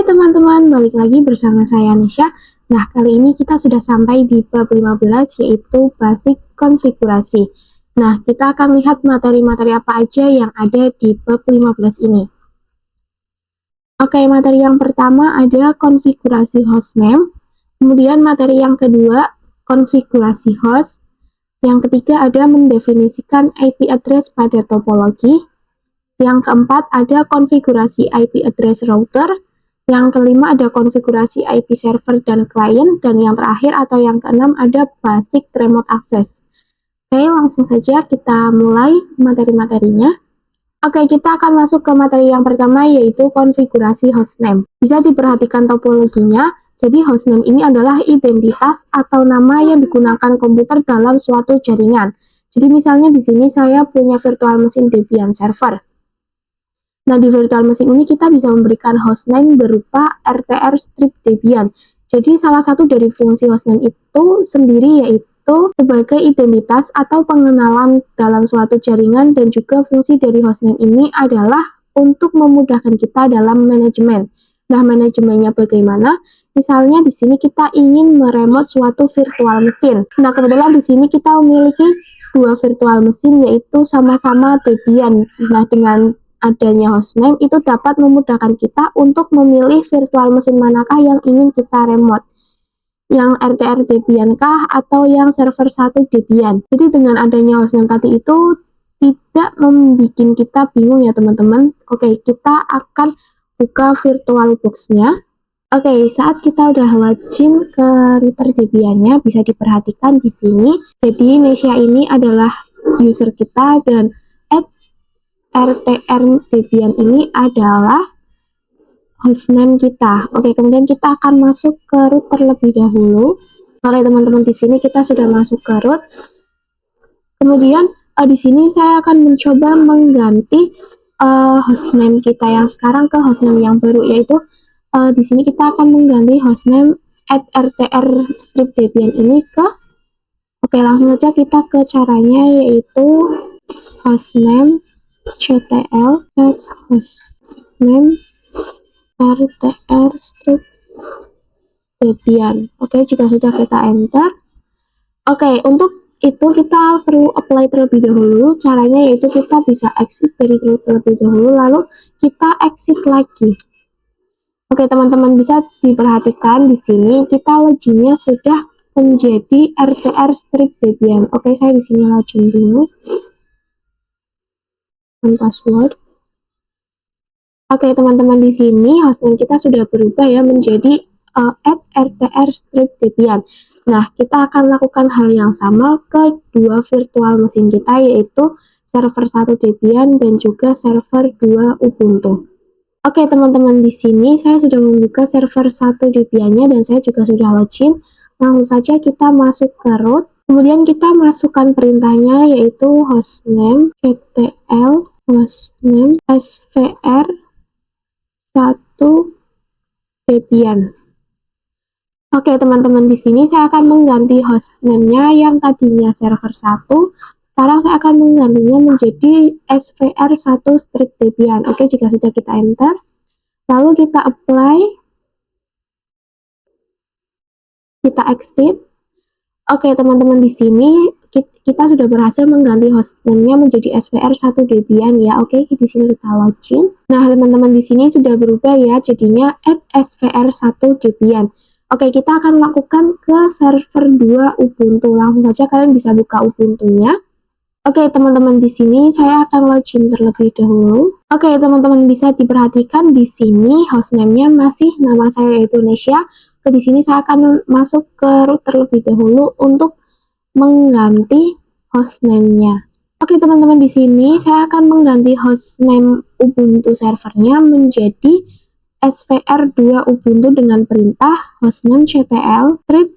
Hai teman-teman, balik lagi bersama saya Nisha. Nah, kali ini kita sudah sampai di bab 15 yaitu basic konfigurasi. Nah, kita akan lihat materi-materi apa aja yang ada di bab 15 ini. Oke, materi yang pertama ada konfigurasi hostname. Kemudian materi yang kedua, konfigurasi host. Yang ketiga ada mendefinisikan IP address pada topologi. Yang keempat ada konfigurasi IP address router. Yang kelima ada konfigurasi IP server dan client, dan yang terakhir atau yang keenam ada basic remote access. Oke, langsung saja kita mulai materi-materinya. Oke, kita akan masuk ke materi yang pertama yaitu konfigurasi hostname. Bisa diperhatikan topologinya. Jadi hostname ini adalah identitas atau nama yang digunakan komputer dalam suatu jaringan. Jadi misalnya di sini saya punya virtual machine Debian server. Nah, di virtual machine ini kita bisa memberikan hostname berupa RTR strip Debian. Jadi, salah satu dari fungsi hostname itu sendiri yaitu sebagai identitas atau pengenalan dalam suatu jaringan, dan juga fungsi dari hostname ini adalah untuk memudahkan kita dalam manajemen. Nah, manajemennya bagaimana? Misalnya di sini kita ingin meremote suatu virtual machine. Nah, kebetulan di sini kita memiliki dua virtual machine yaitu sama-sama Debian. Nah, dengan adanya hostname itu dapat memudahkan kita untuk memilih virtual machine manakah yang ingin kita remote, yang RTR Debian kah atau yang server 1 Debian. Jadi dengan adanya hostname tadi itu tidak membuat kita bingung ya teman-teman. Oke, kita akan buka virtual box-nya. Oke, saat kita udah login ke router Debian-nya, bisa diperhatikan di sini. Jadi Nesha ini adalah user kita dan RTR Debian ini adalah hostname kita. Oke, kemudian kita akan masuk ke root terlebih dahulu. Oke, teman-teman, di sini kita sudah masuk ke root. Kemudian di sini saya akan mencoba mengganti hostname kita yang sekarang ke hostname yang baru, yaitu di sini kita akan mengganti hostname @rtr strip Debian ini ke. Oke, langsung saja kita ke caranya, yaitu hostname ctl hostname rtr strip Debian. Oke, jika sudah kita enter. Oke, untuk itu kita perlu apply terlebih dahulu. Caranya yaitu kita bisa exit dari root terlebih dahulu, lalu kita exit lagi. Oke, teman-teman, bisa diperhatikan di sini kita loginnya sudah menjadi RTR strip Debian. Oke, saya di sini login dulu. Password. Oke, teman-teman, di sini hostname kita sudah berubah ya menjadi @rtr strip Debian. Nah, kita akan lakukan hal yang sama ke dua virtual machine kita, yaitu server 1 Debian dan juga server 2 Ubuntu. Oke, teman-teman, di sini saya sudah membuka server 1 Debian-nya dan saya juga sudah login. Langsung saja kita masuk ke root. Kemudian kita masukkan perintahnya yaitu hostname ctl hostname svr 1 Debian. Oke, teman-teman, di sini saya akan mengganti hostname-nya yang tadinya server 1. Sekarang saya akan menggantinya menjadi svr 1 strip Debian. Oke, jika sudah kita enter, lalu kita apply, kita exit. Oke, teman-teman, di sini kita sudah berhasil mengganti hostname-nya menjadi svr 1 Debian ya. Oke, di sini kita login. Nah, teman-teman, di sini sudah berubah ya, jadinya @svr 1 Debian. Oke, kita akan lakukan ke server 2 Ubuntu. Langsung saja kalian bisa buka Ubuntu-nya. Oke, teman-teman, di sini saya akan login terlebih dahulu. Oke, teman-teman, bisa diperhatikan di sini hostname-nya masih nama saya yaitu Nesha. Di sini saya akan masuk ke root terlebih dahulu untuk mengganti hostname-nya. Oke, teman-teman, di sini saya akan mengganti hostname Ubuntu servernya menjadi svr2 Ubuntu dengan perintah hostname ctl strip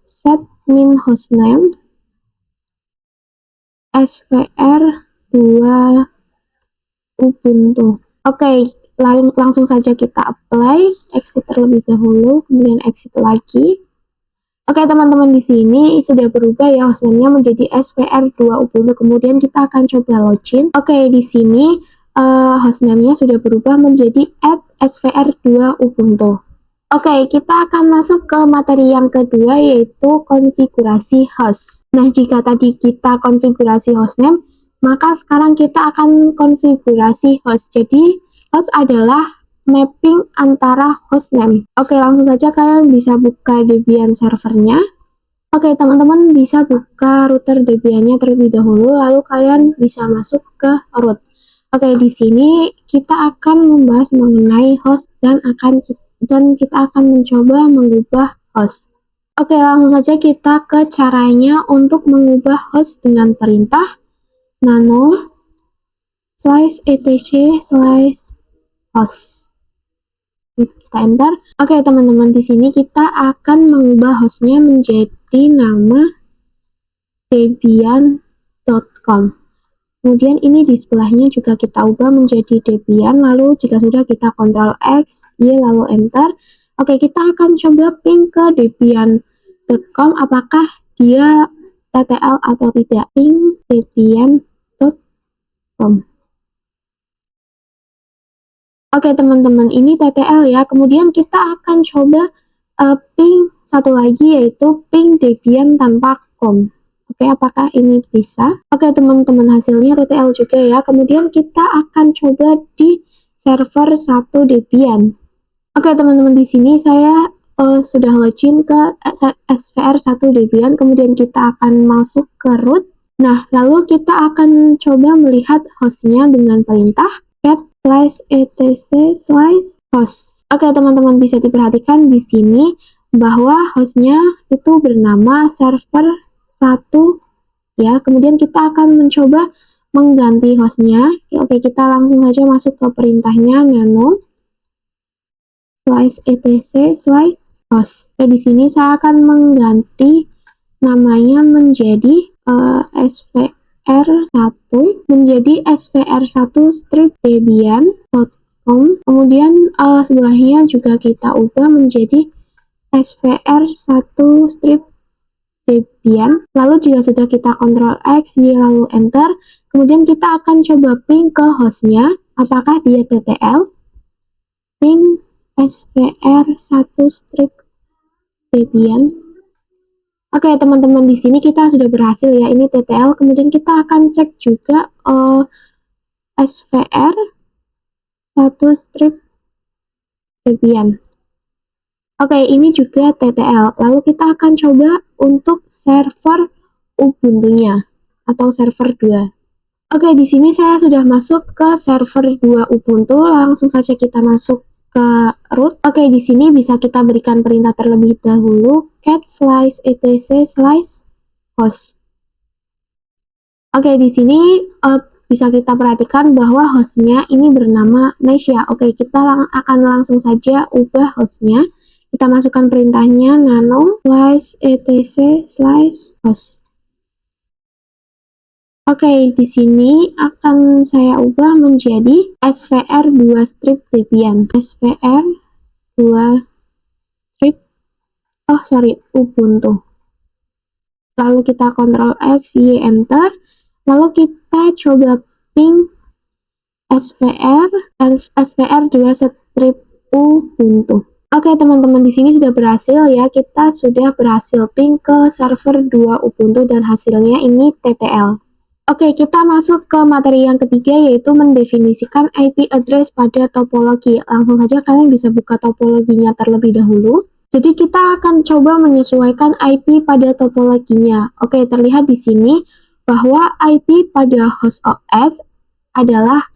set min hostname svr2 Ubuntu. Oke, lalu langsung saja kita apply, exit terlebih dahulu, kemudian exit lagi. Oke, teman-teman, di sini sudah berubah ya hostname-nya menjadi svr2 Ubuntu. Kemudian kita akan coba login. Oke, di sini hostname-nya sudah berubah menjadi @svr2ubuntu. Oke, kita akan masuk ke materi yang kedua, yaitu konfigurasi host. Nah, jika tadi kita konfigurasi hostname, maka sekarang kita akan konfigurasi host. Jadi, host adalah mapping antara hostname. Oke, langsung saja kalian bisa buka Debian servernya. Oke, teman-teman bisa buka router Debian-nya terlebih dahulu, lalu kalian bisa masuk ke root. Oke, di sini kita akan membahas mengenai host dan kita akan mencoba mengubah host. Oke, langsung saja kita ke caranya untuk mengubah host dengan perintah nano /etc/host. Kita enter. Oke, teman-teman, di sini kita akan mengubah hostnya menjadi nama debian.com. Kemudian ini di sebelahnya juga kita ubah menjadi Debian, lalu jika sudah kita Ctrl X, Y, lalu enter. Oke, kita akan coba ping ke debian.com apakah dia TTL atau tidak. Ping debian.com. Oke, teman-teman, ini TTL ya. Kemudian kita akan coba ping satu lagi, yaitu ping debian tanpa com. Oke, apakah ini bisa? Oke, teman-teman, hasilnya TTL juga ya. Kemudian kita akan coba di server 1 Debian. Oke, teman-teman, di sini saya sudah login ke SVR1 Debian. Kemudian kita akan masuk ke root. Nah, lalu kita akan coba melihat hostnya dengan perintah cat/etc/host. Oke, teman-teman, bisa diperhatikan di sini bahwa hostnya itu bernama server 1 ya. Kemudian kita akan mencoba mengganti hostnya. Oke, kita langsung saja masuk ke perintahnya nano /etc/host. Oke, di sini saya akan mengganti namanya menjadi svr1 menjadi svr1-debian.com. Kemudian sebelahnya juga kita ubah menjadi svr1-debian. Lalu jika sudah kita Ctrl X, Y, lalu enter, kemudian kita akan coba ping ke hostnya apakah dia TTL. Ping svr1-debian. Oke, teman-teman, di sini kita sudah berhasil ya, ini TTL. Kemudian kita akan cek juga svr1-debian. Oke, ini juga TTL. Lalu kita akan coba untuk server Ubuntu-nya atau server 2. Oke, di sini saya sudah masuk ke server 2 Ubuntu. Langsung saja kita masuk ke root. Oke, di sini bisa kita berikan perintah terlebih dahulu cat/etc/host. Oke, di sini bisa kita perhatikan bahwa hostnya ini bernama Nesya. Oke, kita akan langsung saja ubah hostnya. Kita masukkan perintahnya nano/etc/host. Oke, di sini akan saya ubah menjadi svr2-debian. Ubuntu. Lalu kita Ctrl X, Y, enter. Lalu kita coba ping svr2-ubuntu. Oke, teman-teman, di sini sudah berhasil ya. Kita sudah berhasil ping ke server 2 Ubuntu dan hasilnya ini TTL. Oke, kita masuk ke materi yang ketiga, yaitu mendefinisikan IP address pada topologi. Langsung saja kalian bisa buka topologinya terlebih dahulu. Jadi kita akan coba menyesuaikan IP pada topologinya. Oke, terlihat di sini bahwa IP pada host OS adalah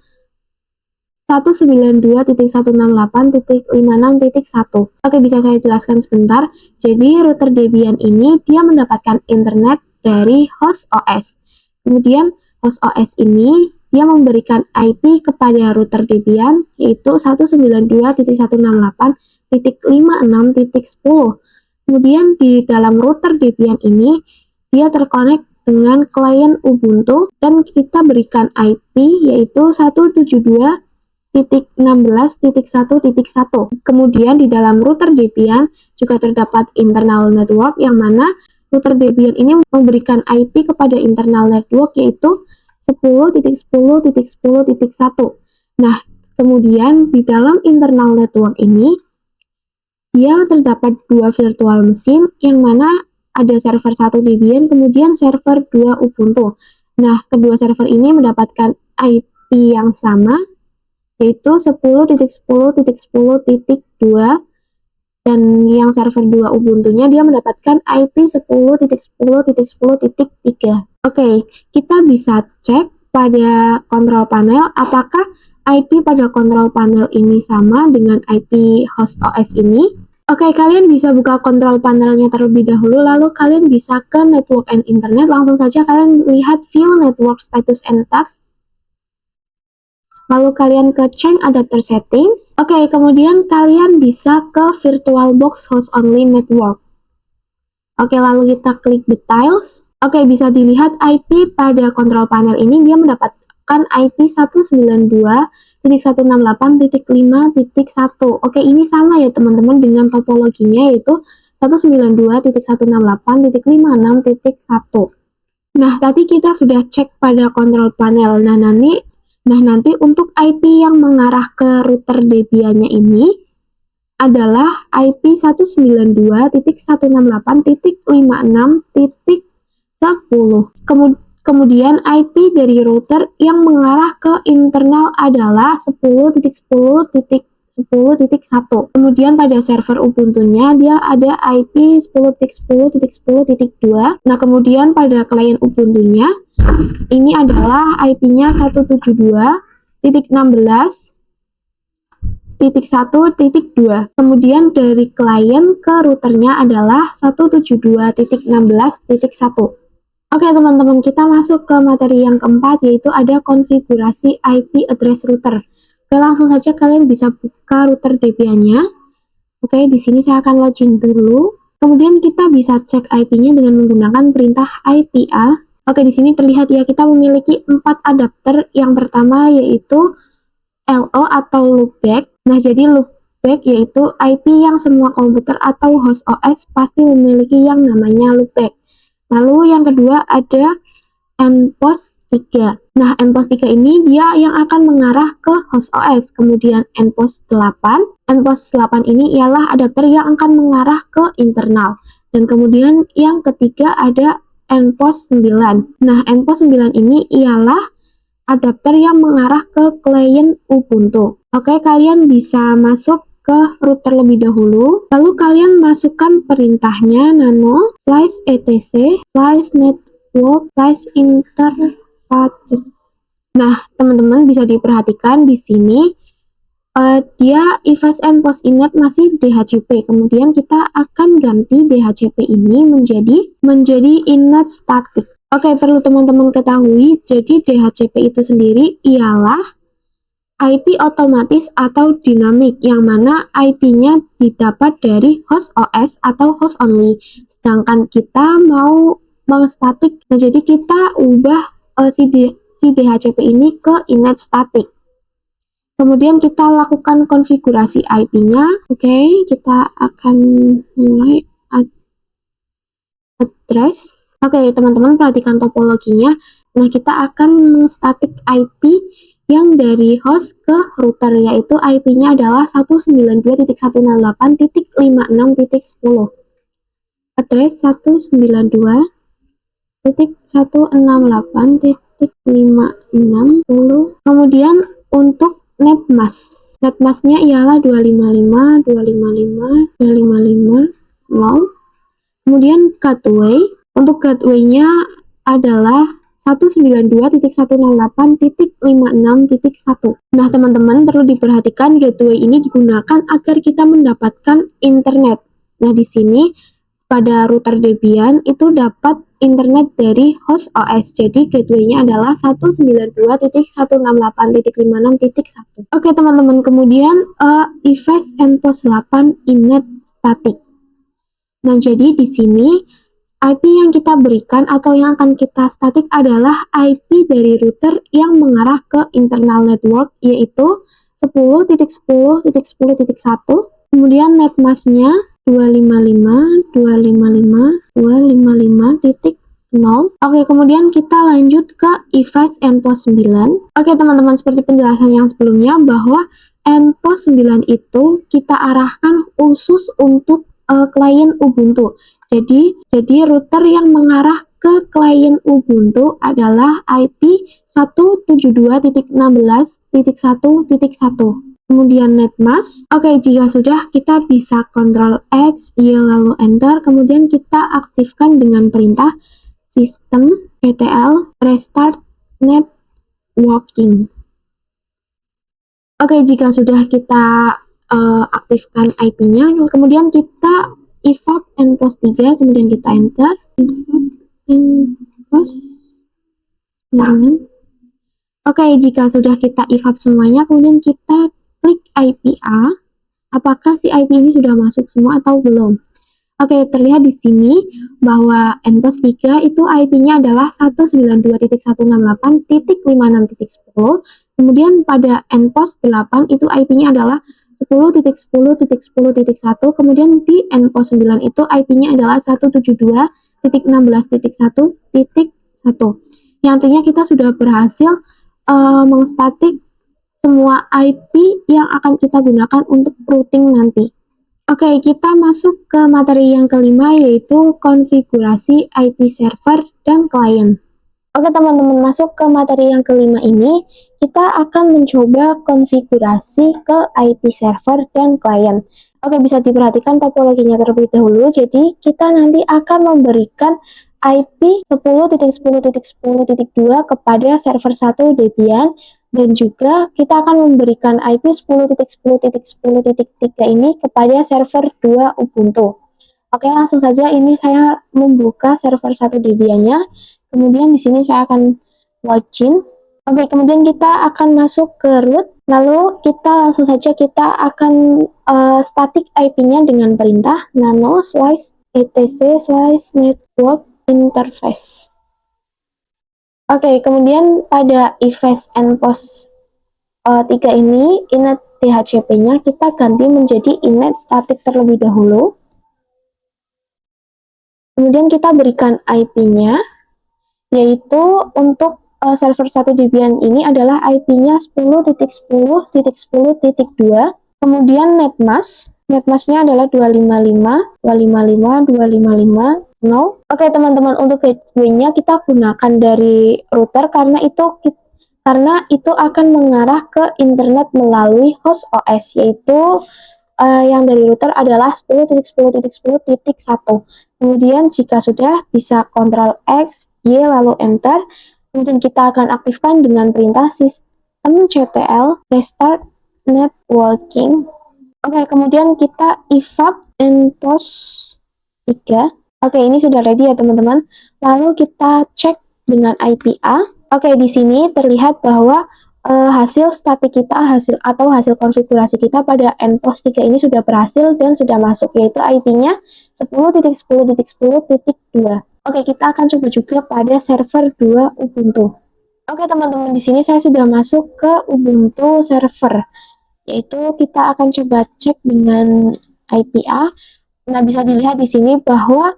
192.168.56.1. Oke, bisa saya jelaskan sebentar. Jadi router Debian ini dia mendapatkan internet dari host OS. Kemudian host OS ini dia memberikan IP kepada router Debian yaitu 192.168.56.10. Kemudian di dalam router Debian ini dia terkonek dengan klien Ubuntu dan kita berikan IP yaitu 172.16.1.1. Kemudian di dalam router Debian juga terdapat internal network yang mana router Debian ini memberikan IP kepada internal network yaitu 10.10.10.1. Nah, kemudian di dalam internal network ini, dia terdapat dua virtual mesin yang mana ada server 1 Debian, kemudian server 2 Ubuntu. Nah, kedua server ini mendapatkan IP yang sama, yaitu 10.10.10.2, dan yang server 2 Ubuntu-nya dia mendapatkan IP 10.10.10.3. Oke, kita bisa cek pada control panel apakah IP pada control panel ini sama dengan IP host OS ini. Oke, kalian bisa buka control panelnya terlebih dahulu, lalu kalian bisa ke network and internet, langsung saja kalian lihat view network status and tasks, lalu kalian ke change adapter settings. Oke, kemudian kalian bisa ke VirtualBox host only network. Oke, lalu kita klik details. Oke, bisa dilihat IP pada control panel ini dia mendapatkan IP 192.168.5.1. Oke, ini sama ya teman-teman dengan topologinya, yaitu 192.168.56.1. Nah, tadi kita sudah cek pada control panel. Nah, nanti untuk IP yang mengarah ke router Debian-nya ini adalah IP 192.168.56.10. Kemudian IP dari router yang mengarah ke internal adalah 10.10.10.1. Kemudian pada server Ubuntu-nya dia ada IP 10.10.10.2. Nah, kemudian pada klien Ubuntu-nya ini adalah IP-nya 172.16.1.2. Kemudian dari klien ke routernya adalah 172.16.1. Oke teman-teman, kita masuk ke materi yang keempat, yaitu ada konfigurasi IP address router. Oke, langsung saja kalian bisa buka router Debian-nya. Oke, di sini saya akan login dulu. Kemudian kita bisa cek IP-nya dengan menggunakan perintah IPA. Oke, di sini terlihat ya, kita memiliki 4 adapter. Yang pertama yaitu LO atau loopback. Nah, jadi loopback yaitu IP yang semua komputer atau host OS pasti memiliki yang namanya loopback. Lalu yang kedua ada nPost 3. Nah, nPost 3 ini dia yang akan mengarah ke host OS. Kemudian nPost 8. nPost 8 ini ialah adapter yang akan mengarah ke internal. Dan kemudian yang ketiga ada nPost 9. Nah, nPost 9 ini ialah adapter yang mengarah ke klien Ubuntu. Oke, kalian bisa masuk ke router lebih dahulu, lalu kalian masukkan perintahnya nano slice etc slice network slice interfaces. Nah, teman-teman bisa diperhatikan di sini dia device nPost init masih DHCP. Kemudian kita akan ganti DHCP ini menjadi init static. Oke, perlu teman-teman ketahui, jadi DHCP itu sendiri ialah IP otomatis atau dinamik, yang mana IP-nya didapat dari host OS atau host only. Sedangkan kita mau static, nah jadi kita ubah si DHCP ini ke init static. Kemudian kita lakukan konfigurasi IP-nya. Oke, kita akan mulai address. Oke, teman-teman perhatikan topologinya. Nah, kita akan static IP yang dari host ke router, yaitu IP-nya adalah 192.168.56.10. Address 192.168.56.10. Kemudian untuk netmask-nya ialah 255.255.255.0. Kemudian gateway, untuk gateway-nya adalah 192.168.56.1. Nah, teman-teman perlu diperhatikan gateway ini digunakan agar kita mendapatkan internet. Nah, di sini pada router Debian itu dapat internet dari host OS. Jadi gateway-nya adalah 192.168.56.1. Oke, teman-teman, kemudian device nPost 8 init static. Nah, jadi di sini IP yang kita berikan atau yang akan kita static adalah IP dari router yang mengarah ke internal network, yaitu 10.10.10.1. Kemudian netmask-nya 255.255.255.0. 0. Oke, kemudian kita lanjut ke eFax endpost 9. Oke, teman-teman, seperti penjelasan yang sebelumnya bahwa endpost 9 itu kita arahkan khusus untuk klien Ubuntu. Jadi router yang mengarah ke klien Ubuntu adalah IP 172.16.1.1. Kemudian netmask. Oke, jika sudah, kita bisa Ctrl X, Y lalu Enter, kemudian kita aktifkan dengan perintah System CTL Restart Networking. Oke, jika sudah kita aktifkan IP-nya, kemudian kita evap endpost 3, kemudian kita Enter. Evap endpost 9. Oke, jika sudah kita evap semuanya, kemudian kita klik IP A, apakah si IP ini sudah masuk semua atau belum. Oke, terlihat di sini bahwa endpost 3 itu IP-nya adalah 192.168.56.10, kemudian pada endpost 8 itu IP-nya adalah 10.10.10.1, kemudian di endpost 9 itu IP-nya adalah 172.16.1.1, yang artinya kita sudah berhasil mengstatik semua IP yang akan kita gunakan untuk routing nanti. Oke, kita masuk ke materi yang kelima, yaitu konfigurasi IP server dan klien. Oke, teman-teman, masuk ke materi yang kelima ini, kita akan mencoba konfigurasi ke IP server dan klien. Oke, bisa diperhatikan topologinya terlebih dahulu. Jadi, kita nanti akan memberikan IP 10.10.10.2 kepada server 1 Debian, dan juga kita akan memberikan IP 10.10.10.3 ini kepada server 2 Ubuntu. Oke, langsung saja ini saya membuka server 1 Debian-nya. Kemudian di sini saya akan login. Oke, kemudian kita akan masuk ke root. Lalu kita langsung saja kita akan static IP-nya dengan perintah nano slice etc slice network interface. Oke, kemudian pada eFax endpost 3 ini, init DHCP-nya kita ganti menjadi init static terlebih dahulu. Kemudian kita berikan IP-nya, yaitu untuk server 1 Debian ini adalah IP-nya 10.10.10.2. Kemudian netmask-nya adalah 255.255.255.0. Oke, teman-teman, untuk gateway-nya kita gunakan dari router karena itu akan mengarah ke internet melalui host OS, yaitu yang dari router adalah 10.10.10.1. Kemudian jika sudah, bisa Ctrl X, Y lalu Enter. Kemudian kita akan aktifkan dengan perintah System CTL Restart Networking. Oke, kemudian kita evap endpost 3. Oke, ini sudah ready ya teman-teman. Lalu kita cek dengan IP A. Oke, di sini terlihat bahwa hasil statik kita, hasil konfigurasi kita pada endpost 3 ini sudah berhasil dan sudah masuk, yaitu IP-nya 10.10.10.2. Oke, kita akan coba juga pada server 2 Ubuntu. Oke, teman-teman, di sini saya sudah masuk ke Ubuntu server, yaitu kita akan coba cek dengan IP A. Nah, bisa dilihat di sini bahwa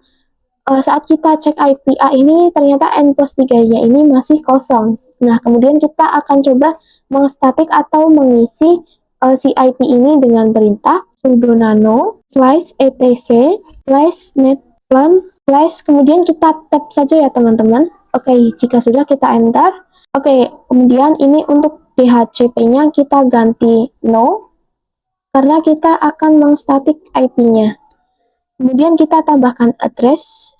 saat kita cek IP A ini ternyata endpost 3-nya ini masih kosong. Nah, kemudian kita akan coba mengstatik atau mengisi si IP ini dengan perintah sudo nano slice etc slice netplan slice, kemudian kita tap saja ya teman-teman. Oke, jika sudah kita enter. Oke, kemudian ini untuk DHCP-nya kita ganti no karena kita akan mengstatik IP-nya. Kemudian kita tambahkan address.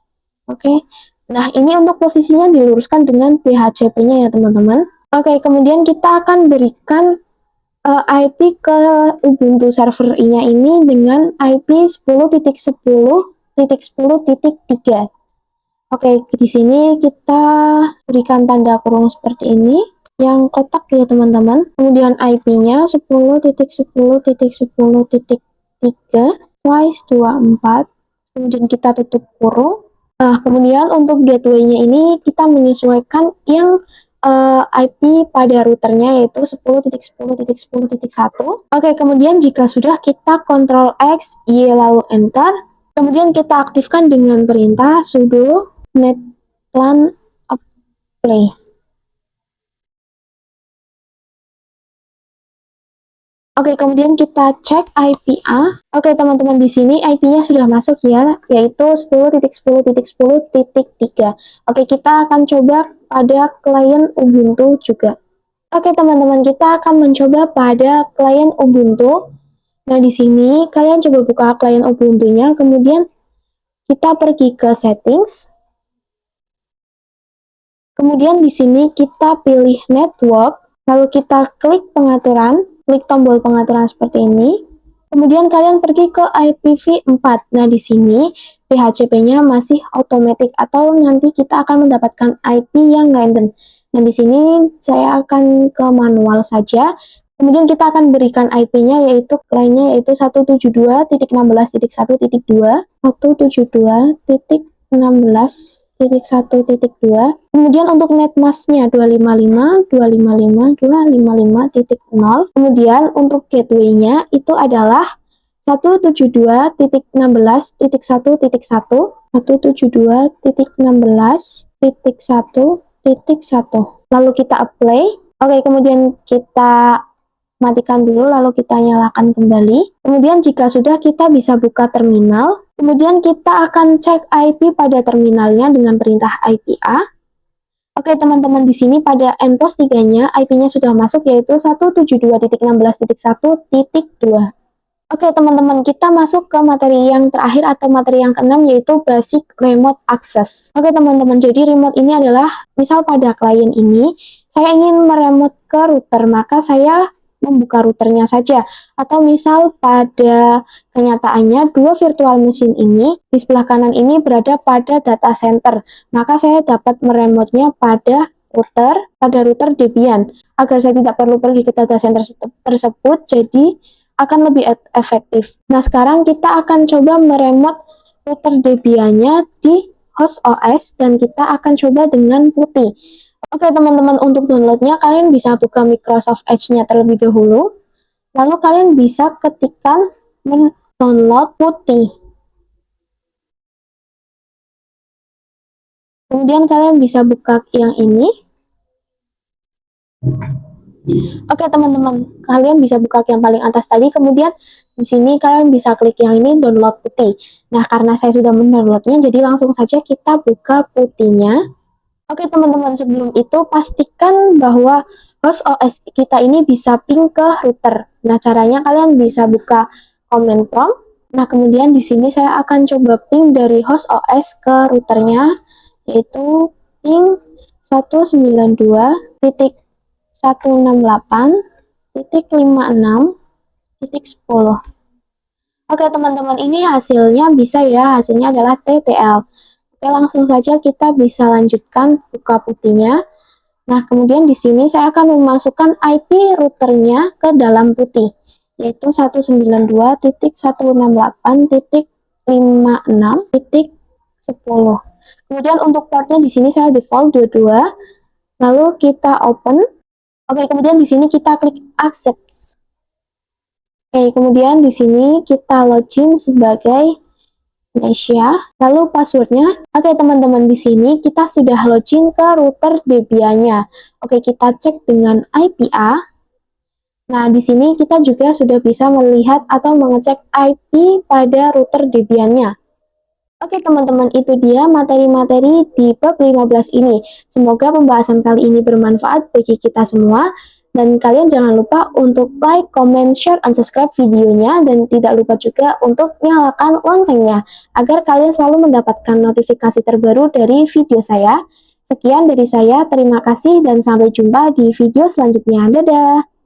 Oke, nah ini untuk posisinya diluruskan dengan DHCP-nya ya teman-teman. Oke, kemudian kita akan berikan IP ke Ubuntu server I-nya ini dengan IP 10.10.10.3. Oke, di sini kita berikan tanda kurung seperti ini, yang kotak ya teman-teman. Kemudian IP-nya 10.10.10.3/24. Kemudian kita tutup kurung. Nah, kemudian untuk gateway-nya ini kita menyesuaikan yang IP pada routernya, yaitu 10.10.10.1. Oke, kemudian jika sudah, kita Ctrl X, Y lalu Enter. Kemudian kita aktifkan dengan perintah sudo netplan iklan play. Oke, kemudian kita cek IP-A. Oke, teman-teman, di sini IP-nya sudah masuk ya, yaitu 10.10.10.3. Oke, kita akan coba pada klien Ubuntu juga. Oke, teman-teman, kita akan mencoba pada klien Ubuntu. Nah, di sini kalian coba buka klien Ubuntu-nya, kemudian kita pergi ke settings. Kemudian di sini kita pilih network, lalu kita klik pengaturan, klik tombol pengaturan seperti ini. Kemudian kalian pergi ke IPv4. Nah, di sini DHCP-nya masih automatic atau nanti kita akan mendapatkan IP yang random. Nah, di sini saya akan ke manual saja. Kemudian kita akan berikan IP-nya yaitu kliennya yaitu 172.16.1.2, 172.16.1.2. Kemudian untuk netmasknya 255.255.255.0. Kemudian untuk gateway-nya itu adalah 172.16.1.1, 172.16.1.1. Lalu kita apply. Oke, kemudian kita matikan dulu, lalu kita nyalakan kembali. Kemudian jika sudah, kita bisa buka terminal. Kemudian kita akan cek IP pada terminalnya dengan perintah IP-A. Oke, teman-teman, di sini pada endpost 3-nya IP-nya sudah masuk yaitu 172.16.1.2. Oke, teman-teman, kita masuk ke materi yang terakhir atau materi yang keenam yaitu basic remote access. Oke, teman-teman, jadi remote ini adalah misal pada klien ini saya ingin meremote ke router, maka saya membuka routernya saja. Atau misal pada kenyataannya dua virtual machine ini di sebelah kanan ini berada pada data center, maka saya dapat meremote-nya pada router Debian agar saya tidak perlu pergi ke data center tersebut, jadi akan lebih efektif. Nah, sekarang kita akan coba meremote router Debian-nya di host OS dan kita akan coba dengan putih. Oke, teman-teman, untuk downloadnya kalian bisa buka Microsoft Edge-nya terlebih dahulu, lalu kalian bisa ketikkan download putih. Kemudian kalian bisa buka yang ini. Oke, teman-teman, kalian bisa buka yang paling atas tadi, kemudian di sini kalian bisa klik yang ini download putih. Nah, karena saya sudah mendownloadnya, jadi langsung saja kita buka putihnya. Oke, teman-teman, sebelum itu pastikan bahwa host OS kita ini bisa ping ke router. Nah, caranya kalian bisa buka command prompt. Nah, kemudian di sini saya akan coba ping dari host OS ke routernya, yaitu ping 192.168.56.10. Oke, teman-teman, ini hasilnya bisa ya, hasilnya adalah TTL. Oke, langsung saja kita bisa lanjutkan buka putihnya. Nah, kemudian di sini saya akan memasukkan IP routernya ke dalam putih, yaitu 192.168.56.10. Kemudian untuk portnya di sini saya default 22. Lalu kita open. Oke, kemudian di sini kita klik accept. Oke, kemudian di sini kita login sebagai Indonesia, lalu passwordnya. Oke, teman-teman, di sini kita sudah login ke router Debian-nya. Oke, kita cek dengan IP-A. Nah, di sini kita juga sudah bisa melihat atau mengecek IP pada router Debian-nya. Oke, teman-teman, itu dia materi-materi di bab 15 ini. Semoga pembahasan kali ini bermanfaat bagi kita semua. Dan kalian jangan lupa untuk like, comment, share, and subscribe videonya. Dan tidak lupa juga untuk nyalakan loncengnya, agar kalian selalu mendapatkan notifikasi terbaru dari video saya. Sekian dari saya, terima kasih dan sampai jumpa di video selanjutnya. Dadah!